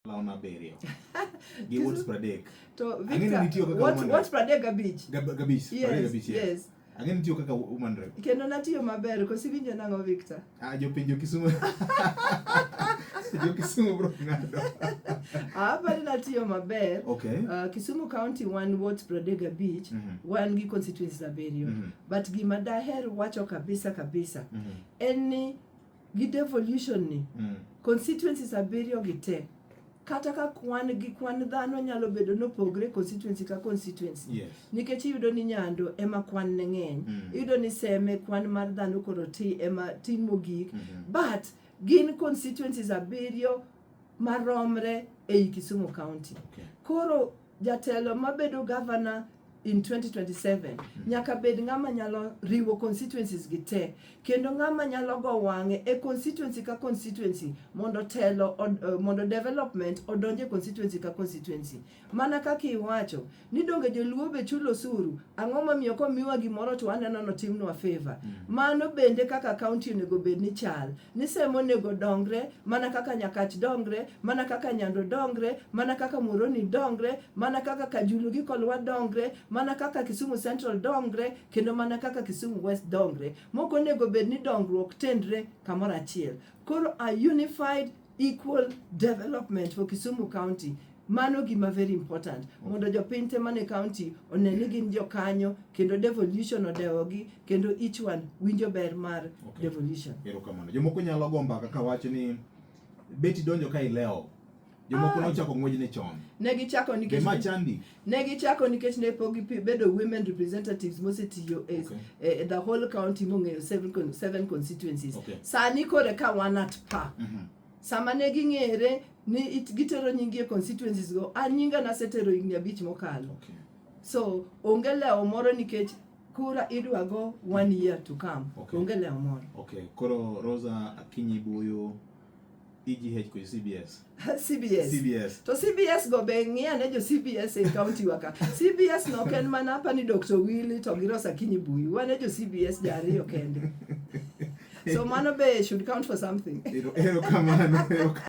Launa Berio. Gi what's Pradek. To Victor, what's Pradek Gabich? Gabich. Yes. Ang'e nitiyo kaka woman rep. Kendo natiyo maber, kosi winjo nang'o Victor? Jopinjo Kisumu. Kisumu bro ng'ado. Bali natiyo maber. Okay. Kisumu County wan what's Pradega Beach, wan gi constituencies abiriyo. But gima daher wacho kabisa. En ni gi devolution ni. Constituencies abiriyo gi te. Kata ka kwan dhano nyalo bedo nopogre constituency ka constituency. Yes. Nikech iyudo ni Nyando ema kwan ne ng'eny. Iyudo ni Seme kwan mar dhano koro ema tin mogik. But gin constituencies abiriyo maromre ei Kisumu County. Okay. Koro jatelo mabedo governor in 2027 nyaka bed ng'ama nyalo riwo constituencies gi te, kendo ng'ama nyalo go wang'e e constituency ka constituency mondo telo mondo development odonje constituency ka constituency. Mana kaka iwacho ni donge joluo be chulo osuru, ang'o mamiyo komiwa gimoro to waneno no timnwa favor. Mano bende kaka county onego bed ni chal ni Semo onego dongre mana kaka Nyakach dongre, mana kaka Nyando dongre, mana kaka Muhoroni dongre, mana kaka Kajulu gi Kolwa dongre, mana kaka Kisumu Central dongre, kendo mana kaka Kisumu West dongre. Moko nego bed ni dongruok tendre kamoro achiel. Koro a unified equal development for Kisumu County. Mano gima very important. Mondo jopiny te mane county oneni gin jokanyo, kendo devolution odewogi, kendo each one winjo ber mar devolution. Erokamano. Jomoko nyalo go mbaka ka wacho ni beti donjo ka ileo. Jomoko nochako ng'wej ne chon. Negichako nikech ne pogi bedo women representatives mosetiyo the whole county mong'eyo 7 constituencies. Sani kore ka wan at pa. Sama ne ging'ere ni gitero nyingi e constituencies go, nyinga nasetero higni 5 mokalo. So onge leo moro nikech kura idwago 1 year to come. Onge leo moro. Okay. Koro Rozzah Buyu-Jaod EGH ko CBS. CBS. To CBS go be ng'iya ne jo CBS e county waka. CBS no ken mana hapa ni Dr. Willy to gi Rozzah Buyu-Jaod. Wane jo CBS jariyo kende. So mano be should count for something. Erokamano.